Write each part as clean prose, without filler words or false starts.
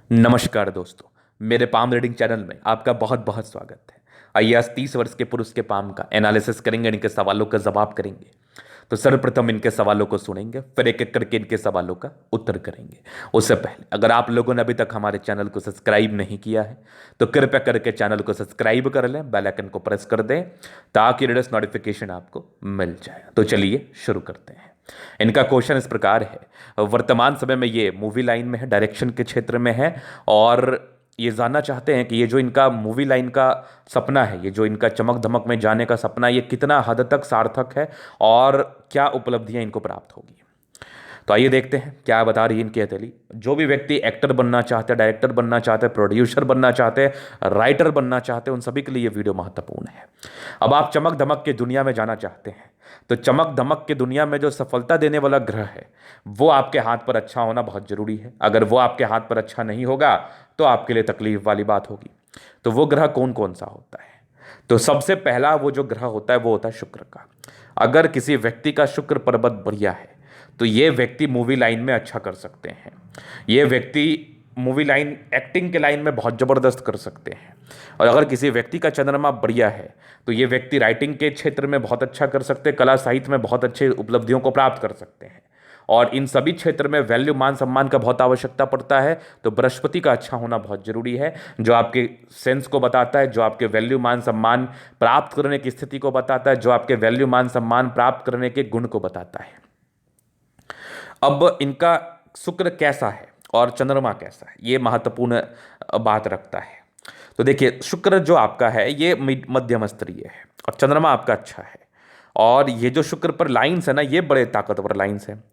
नमस्कार दोस्तों। मेरे पाम रीडिंग चैनल में आपका बहुत बहुत स्वागत है। आइए आज 30 वर्ष के पुरुष के पाम का एनालिसिस करेंगे, इनके सवालों का जवाब करेंगे। तो सर्वप्रथम इनके सवालों को सुनेंगे, फिर एक एक करके इनके सवालों का उत्तर करेंगे। उससे पहले अगर आप लोगों ने अभी तक हमारे चैनल को सब्सक्राइब नहीं किया है तो कृपया करके चैनल को सब्सक्राइब कर लें, बेल आइकन को प्रेस कर दें ताकि लेटेस्ट नोटिफिकेशन आपको मिल जाए। तो चलिए शुरू करते हैं। इनका क्वेश्चन इस प्रकार है। वर्तमान समय में ये मूवी लाइन में है, डायरेक्शन के क्षेत्र में है और ये जानना चाहते हैं कि ये जो इनका मूवी लाइन का सपना है, ये जो इनका चमक धमक में जाने का सपना है, ये कितना हद तक सार्थक है और क्या उपलब्धियां इनको प्राप्त होगी। तो आइए देखते हैं क्या बता रही है इनकी हथेली। जो भी व्यक्ति एक्टर बनना चाहते हैं, डायरेक्टर बनना चाहते हैं, प्रोड्यूसर बनना चाहते हैं, राइटर बनना चाहते हैं, उन सभी के लिए ये वीडियो महत्वपूर्ण है। अब आप चमक धमक की दुनिया में जाना चाहते हैं तो चमक धमक की दुनिया में जो सफलता देने वाला ग्रह है वो आपके हाथ पर अच्छा होना बहुत जरूरी है। अगर वो आपके हाथ पर अच्छा नहीं होगा तो आपके लिए तकलीफ वाली बात होगी। तो वो ग्रह कौन कौन सा होता है? तो सबसे पहला वो जो ग्रह होता है वो होता है शुक्र का। अगर किसी व्यक्ति का शुक्र पर्वत बढ़िया है तो ये व्यक्ति मूवी लाइन में अच्छा कर सकते हैं। ये व्यक्ति मूवी लाइन, एक्टिंग के लाइन में बहुत ज़बरदस्त कर सकते हैं। और अगर किसी व्यक्ति का चंद्रमा बढ़िया है तो ये व्यक्ति राइटिंग के क्षेत्र में बहुत अच्छा कर सकते हैं, कला साहित्य में बहुत अच्छे उपलब्धियों को प्राप्त कर सकते हैं। और इन सभी क्षेत्र में वैल्यू, मान सम्मान का बहुत आवश्यकता पड़ता है। तो बृहस्पति का अच्छा होना बहुत जरूरी है, जो आपके सेंस को बताता है, जो आपके वैल्यू मान सम्मान प्राप्त करने की स्थिति को बताता है, जो आपके वैल्यू मान सम्मान प्राप्त करने के गुण को बताता है। अब इनका शुक्र कैसा है और चंद्रमा कैसा है, ये महत्वपूर्ण बात रखता है। तो देखिए, शुक्र जो आपका है ये मध्यम स्तरीय है और चंद्रमा आपका अच्छा है। और ये जो शुक्र पर लाइंस है ना, ये बड़े ताकतवर लाइंस हैं।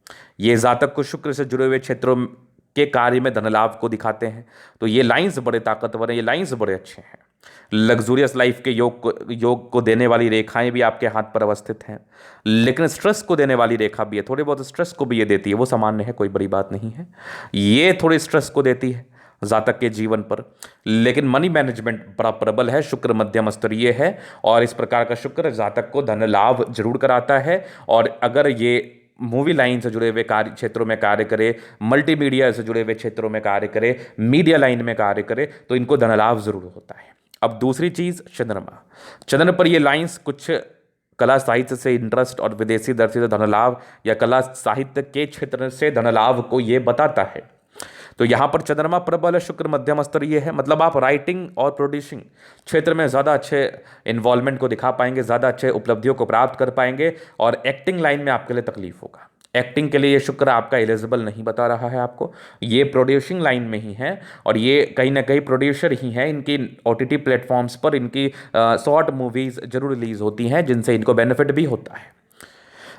ये जातक को शुक्र से जुड़े हुए क्षेत्रों के कार्य में धन लाभ को दिखाते हैं। तो ये लाइंस बड़े ताकतवर हैं, ये लाइंस बड़े अच्छे हैं। लग्जूरियस लाइफ के योग को देने वाली रेखाएं भी आपके हाथ पर अवस्थित हैं। लेकिन स्ट्रेस को देने वाली रेखा भी है, थोड़ी बहुत स्ट्रेस को भी ये देती है। वो सामान्य है, कोई बड़ी बात नहीं है। ये थोड़ी स्ट्रेस को देती है जातक के जीवन पर। लेकिन मनी मैनेजमेंट बड़ा प्रबल है, शुक्र मध्यम स्तरीय है और इस प्रकार का शुक्र जातक को धन लाभ जरूर कराता है। और अगर ये मूवी लाइन से जुड़े हुए कार्य क्षेत्रों में कार्य करे, मल्टीमीडिया से जुड़े हुए क्षेत्रों में कार्य करे, मीडिया लाइन में कार्य करे तो इनको धन लाभ जरूर होता है। अब दूसरी चीज, चंद्रमा। चंद्र पर ये लाइंस कुछ कला साहित्य से इंटरेस्ट और विदेशी दृष्टि से धन लाभ या कला साहित्य के क्षेत्र से धन लाभ को ये बताता है। तो यहाँ पर चंद्रमा प्रबल है, शुक्र मध्यम स्तरीय है। मतलब आप राइटिंग और प्रोड्यूसिंग क्षेत्र में ज़्यादा अच्छे इन्वॉल्वमेंट को दिखा पाएंगे, ज़्यादा अच्छे उपलब्धियों को प्राप्त कर पाएंगे। और एक्टिंग लाइन में आपके लिए तकलीफ होगा। एक्टिंग के लिए ये शुक्र आपका एलिजिबल नहीं बता रहा है आपको। ये प्रोड्यूसिंग लाइन में ही है और ये कहीं ना कहीं प्रोड्यूसर ही हैं। इनकी OTT प्लेटफॉर्म्स पर इनकी शॉर्ट मूवीज़ जरूर रिलीज होती हैं जिनसे इनको बेनिफिट भी होता है।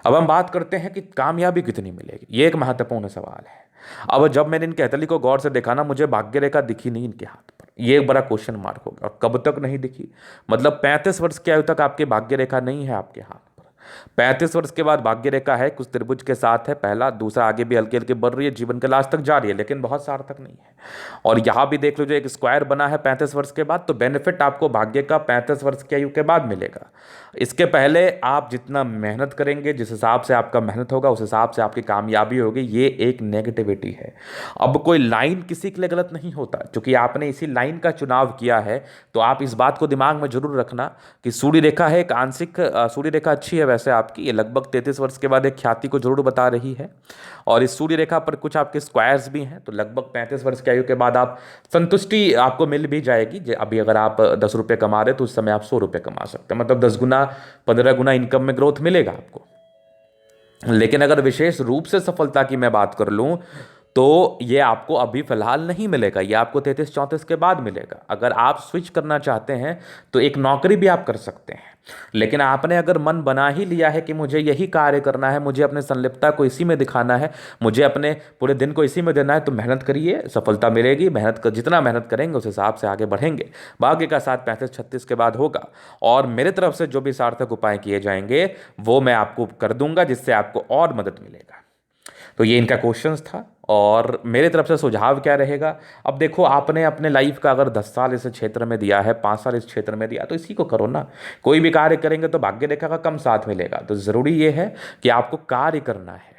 अब हम बात करते हैं कि कामयाबी कितनी मिलेगी। ये एक महत्वपूर्ण सवाल है। अब जब मैंने इनके हथेली को गौर से देखा ना, मुझे भाग्य रेखा दिखी नहीं इनके हाथ पर। ये एक बड़ा क्वेश्चन मार्क हो गया। और कब तक नहीं दिखी? मतलब 35 वर्ष की आयु तक आपकी भाग्य रेखा नहीं है आपके हाथ पर। 35 वर्ष के बाद भाग्य रेखा है, कुछ त्रिभुज के साथ है, पहला दूसरा आगे भी हल्के हल्के बढ़ रही है, जीवन के लास्ट तक जा रही है, लेकिन बहुत सार्थक नहीं है। और यहाँ भी देख लो, जो एक स्क्वायर बना है 35 वर्ष के बाद, तो बेनिफिट आपको भाग्य का 35 वर्ष की आयु के बाद मिलेगा। इसके पहले आप जितना मेहनत करेंगे, जिस हिसाब से आपका मेहनत होगा उस हिसाब से आपकी कामयाबी होगी। ये एक नेगेटिविटी है। अब कोई लाइन किसी के लिए गलत नहीं होता, क्योंकि आपने इसी लाइन का चुनाव किया है। तो आप इस बात को दिमाग में जरूर रखना कि सूर्य रेखा है एक आंशिक, सूर्य रेखा अच्छी है वैसे आपकी, ये लगभग 33 वर्ष के बाद एक ख्याति को जरूर बता रही है। और इस सूर्य रेखा पर कुछ आपके स्क्वायर्स भी हैं, तो लगभग 35 वर्ष की आयु के बाद आप संतुष्टि आपको मिल भी जाएगी। अभी अगर आप 10 रुपये कमा रहे तो उस समय आप 100 रुपये कमा सकते हैं। मतलब 10 गुना 15 गुना इनकम में ग्रोथ मिलेगा आपको। लेकिन अगर विशेष रूप से सफलता की मैं बात कर लूं तो ये आपको अभी फिलहाल नहीं मिलेगा, ये आपको 33-34 के बाद मिलेगा। अगर आप स्विच करना चाहते हैं तो एक नौकरी भी आप कर सकते हैं। लेकिन आपने अगर मन बना ही लिया है कि मुझे यही कार्य करना है, मुझे अपने संलिप्तता को इसी में दिखाना है, मुझे अपने पूरे दिन को इसी में देना है, तो मेहनत करिए, सफलता मिलेगी। जितना मेहनत करेंगे उस हिसाब से आगे बढ़ेंगे। भाग्य का साथ 35-36 के बाद होगा। और मेरे तरफ से जो भी सार्थक उपाय किए जाएंगे वो मैं आपको कर दूंगा, जिससे आपको और मदद मिलेगा। तो ये इनका क्वेश्चंस था। और मेरे तरफ से सुझाव क्या रहेगा? अब देखो, आपने अपने लाइफ का अगर 10 साल इस क्षेत्र में दिया है, 5 साल इस क्षेत्र में दिया, तो इसी को करो ना। कोई भी कार्य करेंगे तो भाग्य रेखा का कम साथ मिलेगा। तो ज़रूरी ये है कि आपको कार्य करना है,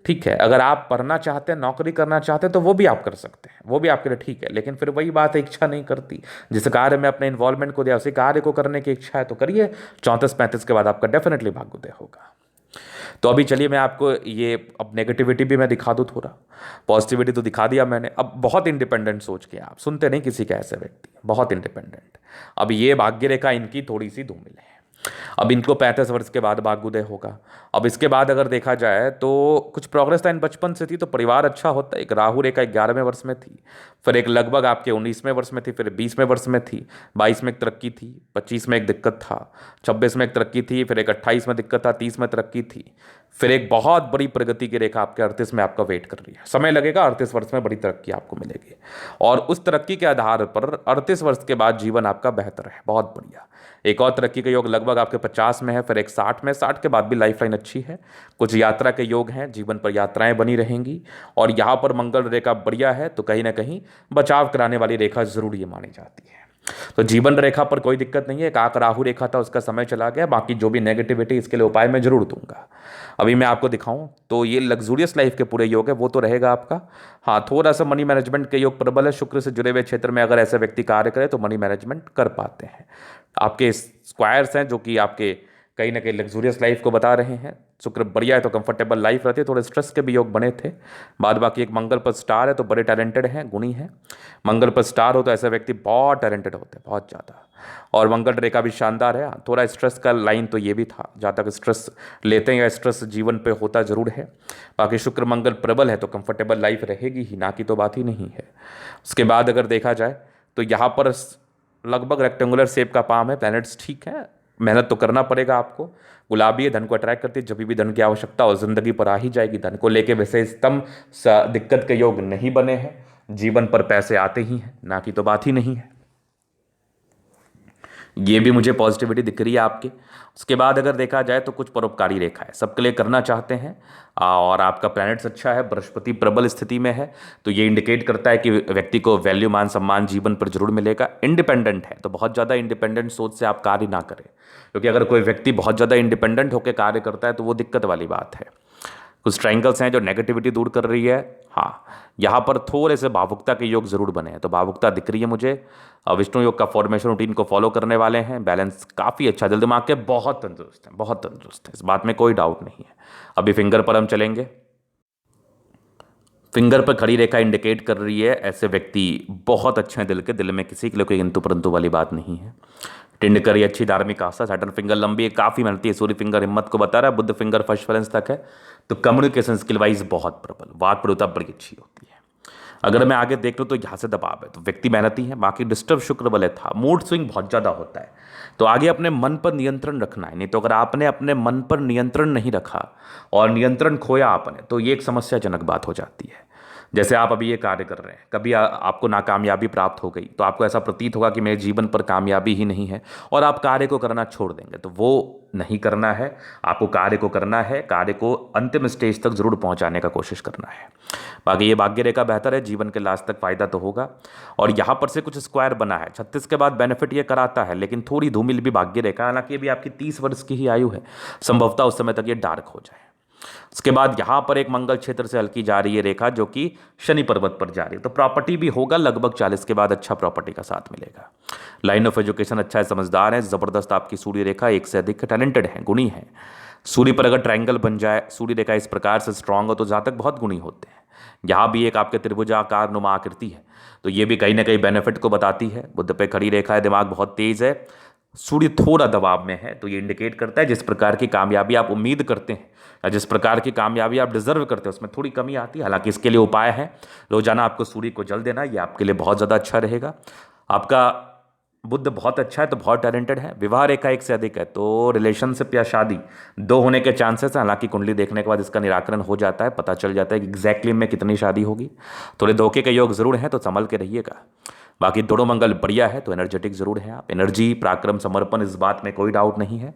ठीक है, अगर आप पढ़ना चाहते हैं, नौकरी करना चाहते हैं, तो वो भी आप कर सकते हैं, वो भी आपके लिए ठीक है। लेकिन फिर वही बात है, इच्छा नहीं करती। जिस कार्य में अपने इन्वॉल्वमेंट को दिया उसी कार्य को करने की इच्छा है तो करिए। 34-35 के बाद आपका डेफिनेटली भाग्योदय होगा। तो अभी चलिए मैं आपको ये अब नेगेटिविटी भी मैं दिखा दूँ थोड़ा, पॉजिटिविटी तो दिखा दिया मैंने। अब बहुत इंडिपेंडेंट सोच के आप सुनते नहीं किसी का, ऐसे व्यक्ति बहुत इंडिपेंडेंट। अब ये भाग्य रेखा इनकी थोड़ी सी धूमिल है। अब इनको 35 वर्ष के बाद भाग्योदय होगा। अब इसके बाद अगर देखा जाए तो कुछ प्रोग्रेस था, इन बचपन से थी तो परिवार अच्छा होता। एक राहु रेखा 11वें वर्ष में थी, फिर एक लगभग आपके 19वें वर्ष में थी, फिर 20वें वर्ष में थी, 22 में एक तरक्की थी, 25 में एक दिक्कत था, 26 में एक तरक्की थी, फिर एक 28 में दिक्कत था, 30 में तरक्की थी, फिर एक बहुत बड़ी प्रगति की रेखा आपके 38 में आपका वेट कर रही है। समय लगेगा, 38 वर्ष में बड़ी तरक्की आपको मिलेगी। और उस तरक्की के आधार पर 38 वर्ष के बाद जीवन आपका बेहतर है, बहुत बढ़िया। एक और तरक्की का योग लगभग आपके 50 में है, फिर एक 60 में, 60 के बाद भी लाइफ लाइन अच्छी है। कुछ यात्रा के योग हैं, जीवन पर यात्राएं बनी रहेंगी। और यहाँ पर मंगल रेखा बढ़िया है, तो कहीं ना कहीं बचाव कराने वाली रेखा जरूर ये मानी जाती है। तो जीवन रेखा पर कोई दिक्कत नहीं है। एक आक राहु रेखा था, उसका समय चला गया। बाकी जो भी नेगेटिविटी, इसके लिए उपाय मैं जरूर दूंगा। अभी मैं आपको दिखाऊं तो ये लग्जूरियस लाइफ के पूरे योग है, वो तो रहेगा आपका। हाँ, थोड़ा सा मनी मैनेजमेंट के योग प्रबल है। शुक्र से जुड़े हुए क्षेत्र में अगर ऐसे व्यक्ति कार्य करे तो मनी मैनेजमेंट कर पाते हैं। आपके स्क्वायर्स हैं जो कि आपके कहीं ना कहीं लग्जूरियस लाइफ को बता रहे हैं। शुक्र बढ़िया है तो कंफर्टेबल लाइफ रहती है। थोड़े स्ट्रेस के भी योग बने थे। बाद बाकी एक मंगल पर स्टार है तो बड़े टैलेंटेड हैं, गुणी हैं। मंगल पर स्टार हो तो ऐसे व्यक्ति बहुत टैलेंटेड होते हैं, बहुत ज़्यादा। और मंगल रेखा भी शानदार है। थोड़ा स्ट्रेस का लाइन तो ये भी था, जहाँ तक स्ट्रेस लेते हैं या स्ट्रेस जीवन पे होता जरूर है। बाकी शुक्र मंगल प्रबल है तो कंफर्टेबल लाइफ रहेगी ही, ना की तो बात ही नहीं है। उसके बाद अगर देखा जाए तो यहाँ पर लगभग रेक्टेंगुलर शेप का पाम है। प्लैनेट्स ठीक है, मेहनत तो करना पड़ेगा आपको। गुलाबी है, धन को अट्रैक्ट करती है। जब भी धन की आवश्यकता हो जिंदगी पर आ ही जाएगी। धन को लेके वैसे स्तंभ दिक्कत के योग नहीं बने हैं। जीवन पर पैसे आते ही हैं, ना की तो बात ही नहीं है। ये भी मुझे पॉजिटिविटी दिख रही है आपके। उसके बाद अगर देखा जाए तो कुछ परोपकारी रेखा है, सबके लिए करना चाहते हैं। और आपका प्लैनेट्स अच्छा है, बृहस्पति प्रबल स्थिति में है, तो ये इंडिकेट करता है कि व्यक्ति को वैल्यू, मान सम्मान जीवन पर जरूर मिलेगा। इंडिपेंडेंट है तो बहुत ज़्यादा इंडिपेंडेंट सोच से आप कार्य ना करें, क्योंकि अगर कोई व्यक्ति बहुत ज़्यादा इंडिपेंडेंट होकर कार्य करता है तो वो दिक्कत वाली बात है। कुछ ट्रायंगल्स हैं जो नेगेटिविटी दूर कर रही है। हाँ, यहाँ पर थोड़े से भावुकता के योग जरूर बने हैं, तो भावुकता दिख रही है मुझे। विष्णु योग का फॉर्मेशन रूटीन को फॉलो करने वाले हैं। बैलेंस काफ़ी अच्छा, दिल दिमाग के बहुत तंदुरुस्त हैं, बहुत तंदुरुस्त है, इस बात में कोई डाउट नहीं है। अभी फिंगर पर हम चलेंगे। फिंगर पर खड़ी रेखा इंडिकेट कर रही है ऐसे व्यक्ति बहुत अच्छे हैं दिल के, दिल में किसी के लिए कोई किंतु परंतु वाली बात नहीं है। टिंड करी अच्छी धार्मिक आस्था। सैटर्न फिंगर लंबी है, काफ़ी मेहनती है। सूर्य फिंगर हिम्मत को बता रहा है। बुध फिंगर फर्स्ट बैलेंस तक है, तो कम्युनिकेशन स्किल वाइज बहुत प्रबल, वाक पटुता बड़ी अच्छी होती है। अगर मैं आगे देख लूँ तो यहाँ से दबाव है, तो व्यक्ति मेहनती है। बाकी डिस्टर्ब शुक्र बल था, मूड स्विंग बहुत ज़्यादा होता है, तो आगे अपने मन पर नियंत्रण रखना है। नहीं तो अगर आपने अपने मन पर नियंत्रण नहीं रखा और नियंत्रण खोया आपने, तो ये एक समस्याजनक बात हो जाती है। जैसे आप अभी ये कार्य कर रहे हैं, कभी आपको नाकामयाबी प्राप्त हो गई तो आपको ऐसा प्रतीत होगा कि मेरे जीवन पर कामयाबी ही नहीं है, और आप कार्य को करना छोड़ देंगे। तो वो नहीं करना है, आपको कार्य को करना है, कार्य को अंतिम स्टेज तक जरूर पहुंचाने का कोशिश करना है। बाकी ये भाग्य रेखा बेहतर है, जीवन के लास्ट तक फायदा तो होगा। और यहाँ पर से कुछ स्क्वायर बना है, 36 के बाद बेनिफिट ये कराता है, लेकिन थोड़ी धूमिल भी भाग्य रेखा। हालांकि अभी आपकी 30 वर्ष की ही आयु है, संभवतः उस समय तक ये डार्क हो जाए। उसके बाद यहां पर एक मंगल क्षेत्र से हल्की जा रही है रेखा, जो कि शनि पर्वत पर जा रही है, तो प्रॉपर्टी भी होगा। लगभग 40 के बाद अच्छा प्रॉपर्टी का साथ मिलेगा। लाइन ऑफ एजुकेशन अच्छा है, समझदार है, जबरदस्त आपकी सूर्य रेखा, एक से अधिक टैलेंटेड है, गुणी है। सूर्य पर अगर ट्रायंगल बन जाए, सूर्य रेखा इस प्रकार से स्ट्रांग हो, तो जातक बहुत गुणी होते हैं। यहाँ भी एक आपके त्रिभुजाकार नुमा आकृति है, तो ये भी कहीं ना कहीं बेनिफिट को बताती है। बुध पे खड़ी रेखा है, दिमाग बहुत तेज है। सूर्य थोड़ा दबाव में है, तो ये इंडिकेट करता है जिस प्रकार की कामयाबी आप उम्मीद करते हैं या जिस प्रकार की कामयाबी आप डिजर्व करते हैं, उसमें थोड़ी कमी आती है। हालांकि इसके लिए उपाय है, रोजाना आपको सूर्य को जल देना, ये आपके लिए बहुत ज़्यादा अच्छा रहेगा। आपका बुद्ध बहुत अच्छा है, तो बहुत टैलेंटेड है। विवाह रेखा एक से अधिक है, तो रिलेशनशिप या शादी दो होने के चांसेस हैं। हालांकि कुंडली देखने के बाद इसका निराकरण हो जाता है, पता चल जाता है कि एग्जैक्टली में कितनी शादी होगी। थोड़े धोखे के योग जरूर हैं, तो संभल के रहिएगा। बाकी दोनों मंगल बढ़िया है तो एनर्जेटिक जरूर है आप, एनर्जी पराक्रम समर्पण इस बात में कोई डाउट नहीं है।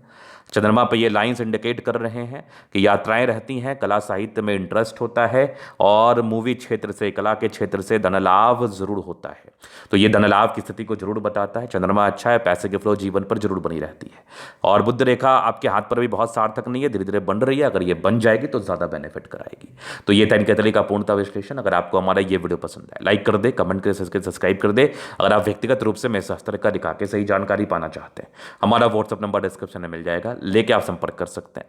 चंद्रमा पे ये लाइंस इंडिकेट कर रहे हैं कि यात्राएं रहती हैं, कला साहित्य में इंटरेस्ट होता है और मूवी क्षेत्र से, कला के क्षेत्र से धन लाभ जरूर होता है। तो ये धन लाभ की स्थिति को जरूर बताता है। चंद्रमा अच्छा है, पैसे की फ्लो जीवन पर जरूर बनी रहती है। और बुध रेखा आपके हाथ पर भी बहुत सार्थक नहीं है, धीरे धीरे बन रही है, अगर ये बन जाएगी तो ज्यादा बेनिफिट कराएगी। तो ये था इनके तरीके का पूर्णता विश्लेषण। अगर आपको हमारा ये वीडियो पसंद है लाइक कर दे, कमेंट कर, सब्सक्राइब कर दे। अगर आप व्यक्तिगत रूप से मेरे शास्त्र का दिखा के सही जानकारी पाना चाहते हैं, हमारा व्हाट्सअप नंबर डिस्क्रिप्शन में मिल जाएगा, लेके आप संपर्क कर सकते हैं।